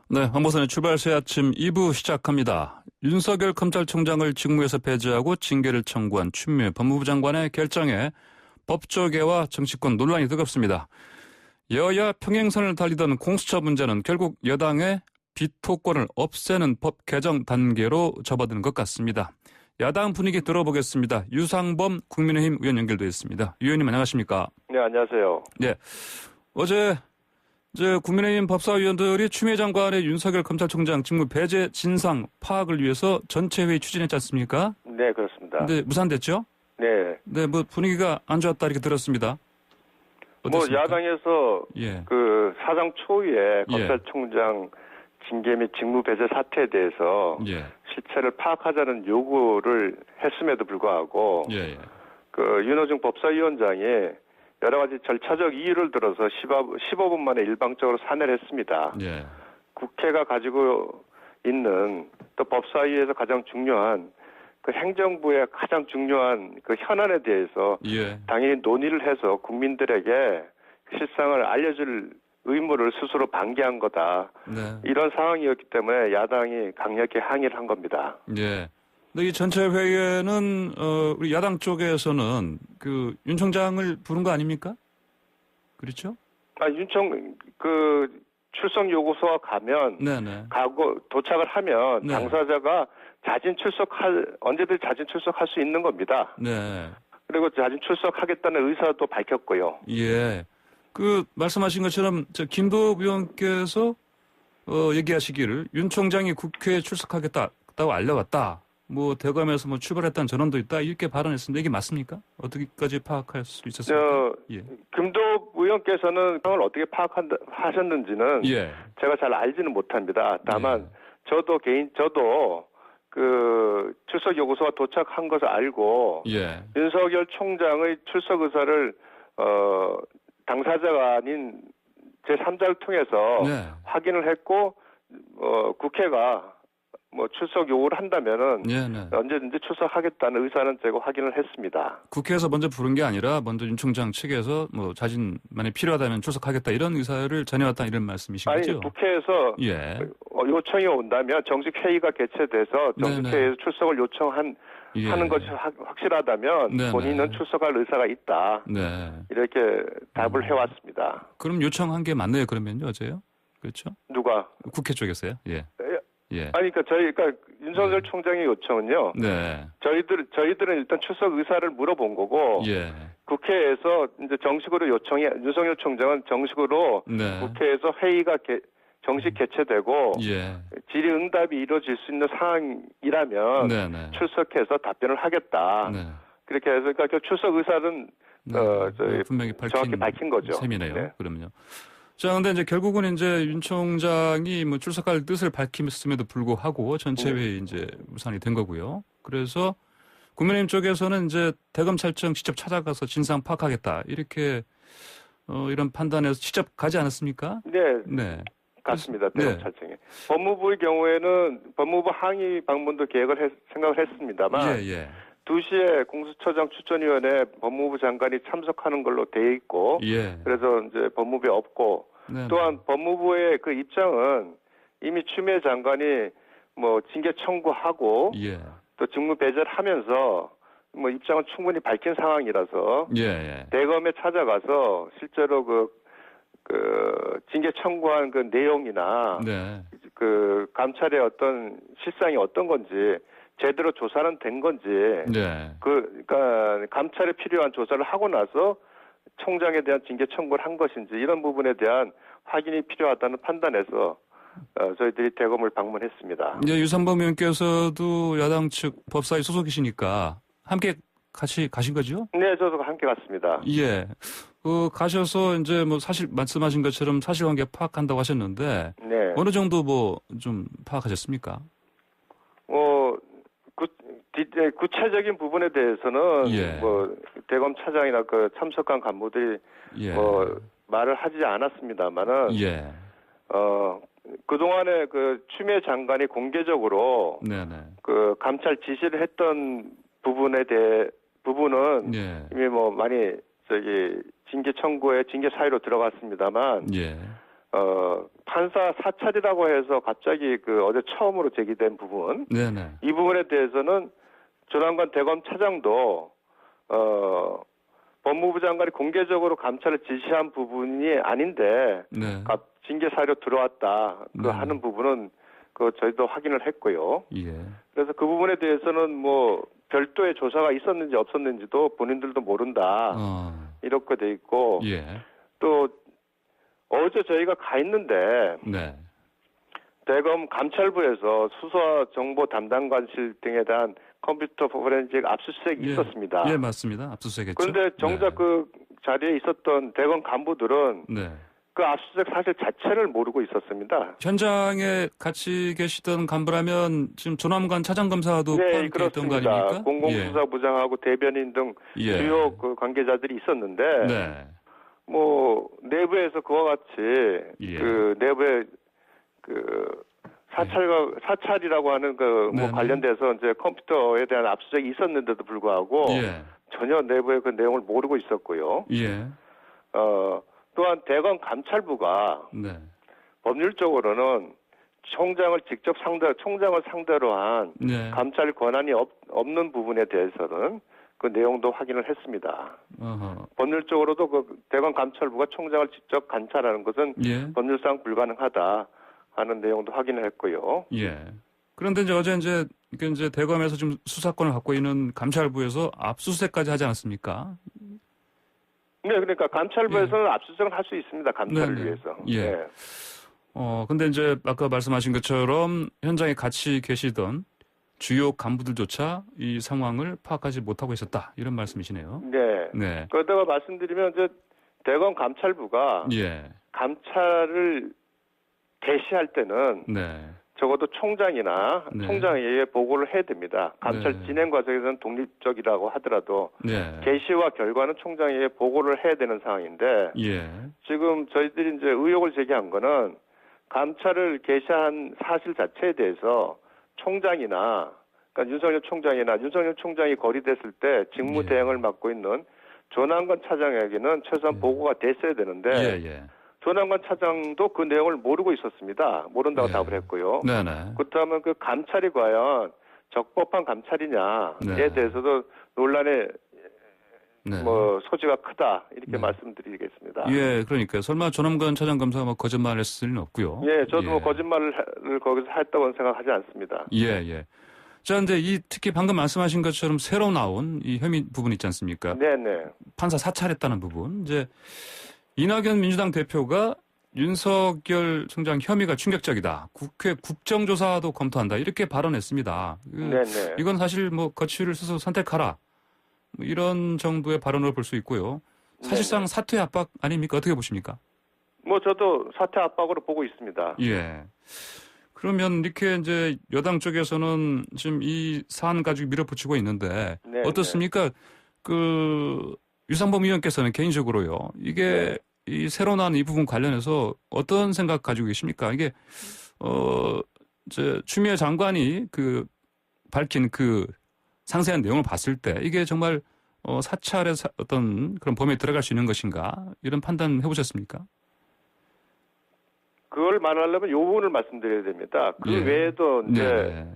네, 한보선의 출발새 아침 2부 시작합니다. 윤석열 검찰총장을 직무에서 배제하고 징계를 청구한 추미애 법무부 장관의 결정에 법조계와 정치권 논란이 뜨겁습니다. 여야 평행선을 달리던 공수처 문제는 결국 여당의 비토권을 없애는 법 개정 단계로 접어드는 것 같습니다. 야당 분위기 들어보겠습니다. 유상범 국민의힘 의원 연결되어 있습니다. 의원님 안녕하십니까? 네, 안녕하세요. 네, 어제 국민의힘 법사위원들이 추미애 장관의 윤석열 검찰총장 직무 배제 진상 파악을 위해서 전체 회의 추진했지 않습니까? 네, 그렇습니다. 근데 무산됐죠? 네. 네, 뭐 분위기가 안 좋았다 이렇게 들었습니다. 어떻습니까? 뭐 야당에서 예. 그 사상 초유의 검찰총장 징계 및 직무 배제 사태에 대해서 예. 실체를 파악하자는 요구를 했음에도 불구하고 예. 그 윤호중 법사위원장이 여러 가지 절차적 이유를 들어서 15분 만에 일방적으로 산회를 했습니다. 예. 국회가 가지고 있는 또 법사위에서 가장 중요한 그 행정부의 가장 중요한 그 현안에 대해서 예. 당연히 논의를 해서 국민들에게 실상을 알려줄 의무를 스스로 방기한 거다. 네. 이런 상황이었기 때문에 야당이 강력히 항의를 한 겁니다. 예. 근데 이 전체 회의에는 우리 야당 쪽에서는 그 윤 총장을 부른 거 아닙니까? 그렇죠? 그 출석 요구서가 가면 네네. 가고 도착을 하면 네. 당사자가 언제든지 자진 출석할 수 있는 겁니다. 네. 그리고 자진 출석하겠다는 의사도 밝혔고요. 예. 그 말씀하신 것처럼 김도읍 의원께서 얘기하시기를 윤 총장이 국회에 출석하겠다고 알려왔다. 뭐 대검에서 뭐 출발했다는 전언도 있다. 이렇게 발언했습니다. 이게 맞습니까? 어떻게까지 파악할 수 있었습니까? 예. 김도읍 의원께서는 상황을 어떻게 파악하셨는지는 제가 잘 알지는 못합니다. 다만 저도 그 출석 요구서가 도착한 것을 알고 윤석열 총장의 출석 의사를 당사자가 아닌 제3자를 통해서 확인을 했고 국회가 뭐 출석 요구를 한다면은 언제든지 출석하겠다는 의사는 제가 확인을 했습니다. 국회에서 먼저 부른 게 아니라 먼저 윤 총장 측에서 뭐 자진 만약 필요하다면 출석하겠다 이런 의사를 전해왔다 이런 말씀이신 거죠? 아니 국회에서 요청이 온다면 정식 회의가 개최돼서 정식 회의에서 출석을 하는 것이 확실하다면 본인은 출석할 의사가 있다. 이렇게 답을 해왔습니다. 그럼 요청한 게 맞네요. 그러면요 어제요? 그렇죠? 누가? 국회 쪽에서요? 아니, 그러니까 윤석열 총장의 요청은요. 저희들은 일단 출석 의사를 물어본 거고, 국회에서 이제 정식으로 윤석열 총장은 정식으로 국회에서 회의가 정식 개최되고, 질의응답이 이루어질 수 있는 상황이라면 출석해서 답변을 하겠다. 그렇게 해서 그러니까 그 출석 의사는 분명히 정확히 밝힌 거죠. 셈이네요. 그러면요. 자, 근데 이제 결국은 이제 윤 총장이 뭐 출석할 뜻을 밝힘에도 불구하고 전체 회의 이제 무산이 된 거고요. 그래서 국민의힘 쪽에서는 이제 대검찰청 직접 찾아가서 진상 파악하겠다 이렇게 이런 판단에서 직접 가지 않았습니까? 네. 갔습니다. 대검찰청에. 법무부의 경우에는 법무부 항의 방문도 생각을 했습니다만 2시에 공수처장 추천위원회 법무부 장관이 참석하는 걸로 돼 있고 그래서 이제 법무부에 없고 또한 법무부의 그 입장은 이미 추미애 장관이 뭐 징계 청구하고 또 직무 배제를 하면서 뭐 입장은 충분히 밝힌 상황이라서 대검에 찾아가서 실제로 그 징계 청구한 그 내용이나 그 감찰의 어떤 실상이 어떤 건지 제대로 조사는 된 건지, 그러니까 감찰에 필요한 조사를 하고 나서 총장에 대한 징계 청구를 한 것인지 이런 부분에 대한 확인이 필요하다는 판단에서 저희들이 대검을 방문했습니다. 유상범 의원께서도 야당 측 법사위 소속이시니까 함께 같이 가신 거죠? 네, 저도 함께 갔습니다. 가셔서 이제 뭐 사실 말씀하신 것처럼 사실관계 파악한다고 하셨는데 어느 정도 뭐 좀 파악하셨습니까? 구체적인 부분에 대해서는 뭐 대검 차장이나 그 참석한 간부들이 뭐 말을 하지 않았습니다만은 그동안에 그 추미애 장관이 공개적으로 그 감찰 지시를 했던 부분은 이미 뭐 많이 징계 청구에 징계 사유로 들어갔습니다만 판사 사찰이라고 해서 갑자기 어제 처음으로 제기된 부분, 네네. 이 부분에 대해서는 조남관 대검 차장도 법무부 장관이 공개적으로 감찰을 지시한 부분이 아닌데 네. 징계 사료 들어왔다 하는 부분은 저희도 확인을 했고요. 예. 그래서 그 부분에 대해서는 뭐 별도의 조사가 있었는지 없었는지도 본인들도 모른다. 이렇게 돼 있고 예. 또 어제 저희가 가 있는데 네. 대검 감찰부에서 수사 정보 담당관실 등에 대한 컴퓨터 포렌식 압수수색이 있었습니다. 예, 맞습니다. 압수수색했죠. 그런데 정작 그 자리에 있었던 대검 간부들은 그 압수수색 사실 자체를 모르고 있었습니다. 현장에 같이 계시던 간부라면 지금 조남관 차장검사도 포함되어 있던 거 아닙니까? 공공수사부장하고 대변인 등 주요 관계자들이 있었는데 뭐 내부에서 그와 같이 그 내부에 사찰이라고 하는 뭐 관련돼서 이제 컴퓨터에 대한 압수수색이 있었는데도 불구하고 전혀 내부의 그 내용을 모르고 있었고요. 또한 대검 감찰부가 법률적으로는 총장을 상대로 한 감찰 권한이 없는 부분에 대해서는 그 내용도 확인을 했습니다. 법률적으로도 그 대검 감찰부가 총장을 직접 감찰하는 것은 법률상 불가능하다 하는 내용도 확인을 했고요. 그런데 어제 이제 대검에서 좀 수사권을 갖고 있는 감찰부에서 압수수색까지 하지 않았습니까? 네, 그러니까 감찰부에서는 압수수색을 할 수 있습니다. 감찰을 위해서. 근데 이제 아까 말씀하신 것처럼 현장에 같이 계시던 주요 간부들조차 이 상황을 파악하지 못하고 있었다. 이런 말씀이시네요. 네. 그러다가 말씀드리면 이제 대검 감찰부가 감찰을 개시할 때는 적어도 총장이나 총장에게 보고를 해야 됩니다. 감찰 진행 과정에서는 독립적이라고 하더라도 개시와 결과는 총장에게 보고를 해야 되는 상황인데 지금 저희들이 이제 의혹을 제기한 거는 감찰을 개시한 사실 자체에 대해서 총장이나 그러니까 윤석열 총장이 거리됐을 때 직무 대행을 맡고 있는 조남관 차장에게는 최소한 보고가 됐어야 되는데 조남관 차장도 그 내용을 모르고 있었습니다. 모른다고 답을 했고요. 그렇다면 그 감찰이 과연 적법한 감찰이냐에 대해서도 논란의 뭐 소지가 크다 이렇게 말씀드리겠습니다. 그러니까 설마 조남관 차장검사가 뭐 거짓말을 했을 리는 없고요. 저도 뭐 거짓말을 거기서 했다고는 생각하지 않습니다. 자, 근데 특히 방금 말씀하신 것처럼 새로 나온 이 혐의 부분 있지 않습니까? 판사 사찰했다는 부분. 이제 이낙연 민주당 대표가 윤석열 총장 혐의가 충격적이다. 국회 국정조사도 검토한다. 이렇게 발언했습니다. 이건 사실 뭐 거취를 스스로 선택하라. 이런 정도의 발언으로 볼 수 있고요. 사실상 사퇴 압박 아닙니까? 어떻게 보십니까? 뭐 저도 사퇴 압박으로 보고 있습니다. 그러면 이렇게 이제 여당 쪽에서는 지금 이 사안 가지고 밀어붙이고 있는데 어떻습니까? 유상범 의원께서는 개인적으로요. 이게 이 새로 나온 이 부분 관련해서 어떤 생각 가지고 계십니까? 이게 추미애 장관이 밝힌 상세한 내용을 봤을 때 이게 정말 사찰의 어떤 그런 범위에 들어갈 수 있는 것인가 이런 판단 해보셨습니까? 그걸 말하려면 요 부분을 말씀드려야 됩니다. 그 외에도 이제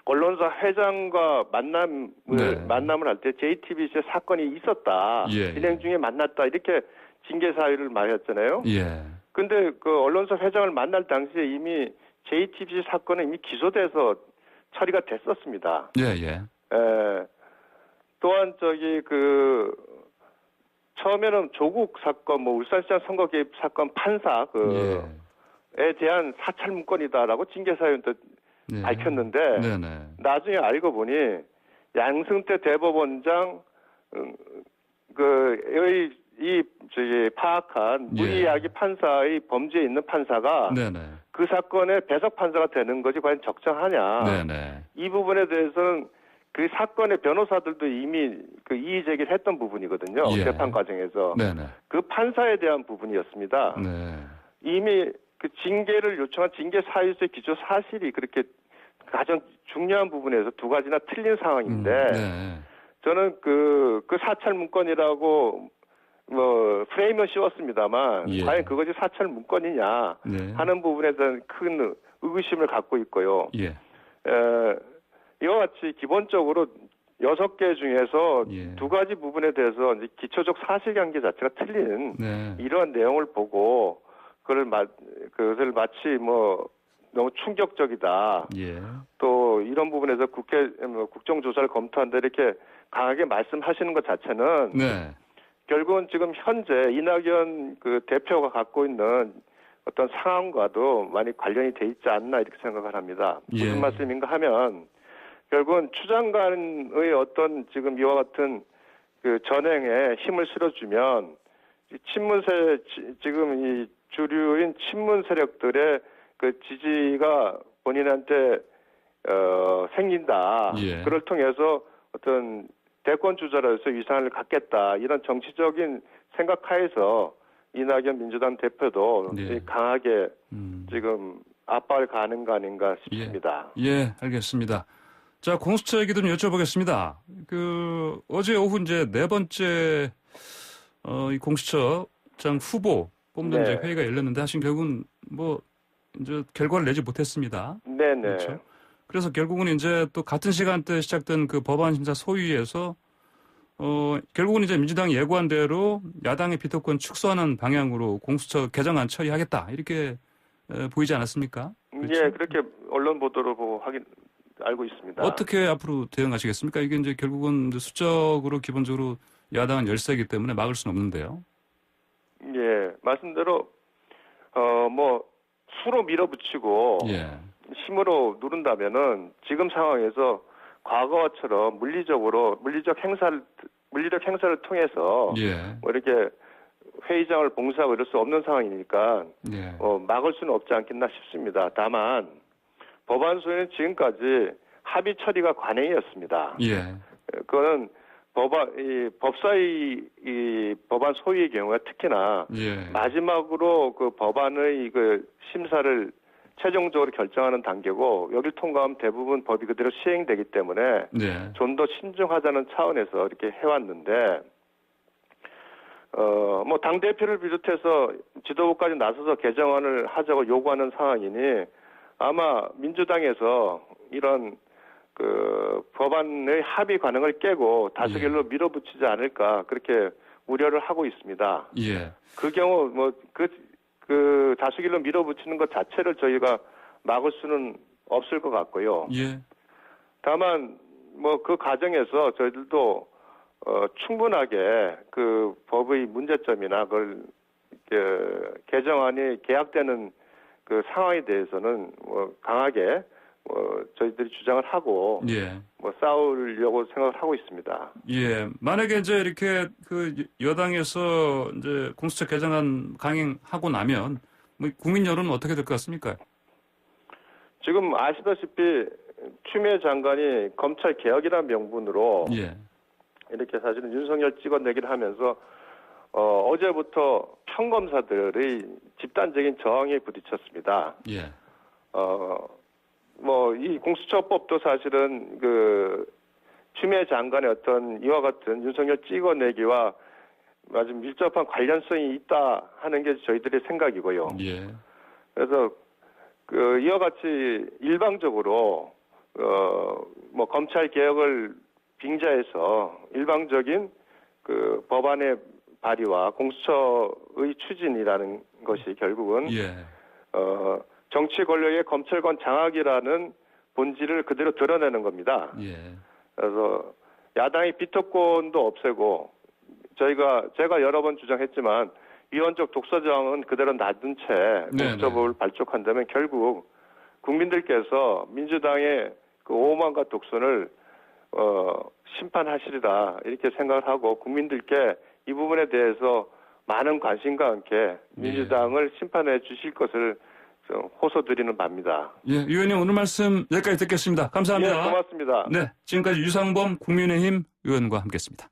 언론사 회장과 만남을 할 때 JTBC의 사건이 있었다. 진행 중에 만났다. 이렇게 징계 사유를 말했잖아요. 근데 그 언론사 회장을 만날 당시에 이미 JTBC 사건은 이미 기소돼서 처리가 됐었습니다. 또한 처음에는 조국 사건, 뭐 울산시장 선거 개입 사건 판사에 대한 사찰 문건이다라고 징계 사유도 밝혔는데 나중에 알고 보니 양승태 대법원장 파악한 무이야기 판사의 범죄에 있는 판사가 그 사건의 배석 판사가 되는 것이 과연 적정하냐 이 부분에 대해서는 그 사건의 변호사들도 이미 이의 제기를 했던 부분이거든요. 재판 과정에서 그 판사에 대한 부분이었습니다. 이미 그 징계를 요청한 징계 사유서의 기초 사실이 그렇게 가장 중요한 부분에서 두 가지나 틀린 상황인데 저는 그 사찰 문건이라고 뭐 프레임은 씌웠습니다만 예. 과연 그것이 사찰 문건이냐 네. 하는 부분에 대한 큰 의구심을 갖고 있고요. 예. 이와 같이 기본적으로 6개 중에서 예. 2가지 부분에 대해서 이제 기초적 사실관계 자체가 틀린 네. 이러한 내용을 보고 그것을 마치 뭐 너무 충격적이다. 예. 또 이런 부분에서 국정조사를 검토한다 이렇게 강하게 말씀하시는 것 자체는 네. 결국은 지금 현재 이낙연 그 대표가 갖고 있는 어떤 상황과도 많이 관련이 돼 있지 않나 이렇게 생각을 합니다. 예. 무슨 말씀인가 하면 결국은 추 장관의 어떤 지금 이와 같은 그 전행에 힘을 실어주면 지금 이 주류인 친문 세력들의 그 지지가 본인한테 생긴다. 예. 그걸 통해서 어떤 대권 주자로서 위상을 갖겠다. 이런 정치적인 생각하에서 이낙연 민주당 대표도 네. 강하게 지금 압박을 가는 거 아닌가 싶습니다. 예, 알겠습니다. 자, 공수처 얘기 좀 여쭤보겠습니다. 어제 오후 이제 4번째 이 공수처장 후보 뽑는 이제 회의가 열렸는데 하신 결국은 뭐 이제 결과를 내지 못했습니다. 네네. 그렇죠? 그래서 결국은 이제 또 같은 시간대에 시작된 그 법안 심사 소위에서 결국은 이제 민주당이 예고한 대로 야당의 비토권 축소하는 방향으로 공수처 개정안 처리하겠다 이렇게 보이지 않았습니까? 그렇죠? 예, 그렇게 언론 보도를 보고 알고 있습니다. 어떻게 앞으로 대응하시겠습니까? 이게 이제 결국은 이제 수적으로 기본적으로 야당은 열세이기 때문에 막을 수는 없는데요. 예, 말씀대로 뭐 수로 밀어붙이고 예. 힘으로 누른다면은 지금 상황에서 과거처럼 물리적 행사를 통해서 예. 뭐 이렇게 회의장을 봉쇄하고 이럴 수 없는 상황이니까 예. 막을 수는 없지 않겠나 싶습니다. 다만 법안 소위는 지금까지 합의 처리가 관행이었습니다. 예. 그거는 법사위 법안 소위의 경우에 특히나 예. 마지막으로 그 법안의 그 심사를 최종적으로 결정하는 단계고 여기를 통과하면 대부분 법이 그대로 시행되기 때문에 네. 좀 더 신중하자는 차원에서 이렇게 해왔는데 뭐 당대표를 비롯해서 지도부까지 나서서 개정안을 하자고 요구하는 상황이니 아마 민주당에서 이런 그 법안의 합의 관행을 깨고 다수결로 밀어붙이지 않을까 그렇게 우려를 하고 있습니다. 예. 그 경우 뭐 그 다수결로 밀어붙이는 것 자체를 저희가 막을 수는 없을 것 같고요. 예. 다만 뭐 그 과정에서 저희들도 충분하게 그 법의 문제점이나 그걸 개정안이 계약되는 그 상황에 대해서는 뭐 강하게 저희들이 주장을 하고 예. 뭐 싸우려고 생각을 하고 있습니다. 예. 만약에 이제 이렇게 그 여당에서 이제 공수처 개정안 강행하고 나면 뭐 국민 여론은 어떻게 될 것 같습니까? 지금 아시다시피 추미애 장관이 검찰 개혁이라는 명분으로 예. 이렇게 사실은 윤석열 찍어내기를 하면서 어제부터 평검사들의 집단적인 저항에 부딪혔습니다. 예. 뭐 이 공수처법도 사실은 그 추미애 장관의 어떤 이와 같은 윤석열 찍어내기와 아주 밀접한 관련성이 있다 하는 게 저희들의 생각이고요. 예. 그래서 그 이와 같이 일방적으로 뭐 검찰 개혁을 빙자해서 일방적인 그 법안의 발의와 공수처의 추진이라는 것이 결국은 예. 정치 권력의 검찰관 장악이라는 본질을 그대로 드러내는 겁니다. 예. 그래서 야당의 비토권도 없애고 제가 여러 번 주장했지만 위헌적 독서정은 그대로 놔둔 채 공수처법을 발족한다면 결국 국민들께서 민주당의 그 오만과 독선을 심판하시리라 이렇게 생각을 하고 국민들께 이 부분에 대해서 많은 관심과 함께 민주당을 심판해 주실 것을 호소드리는 바입니다. 예, 의원님 오늘 말씀 여기까지 듣겠습니다. 감사합니다. 예, 고맙습니다. 네, 지금까지 유상범 국민의힘 의원과 함께했습니다.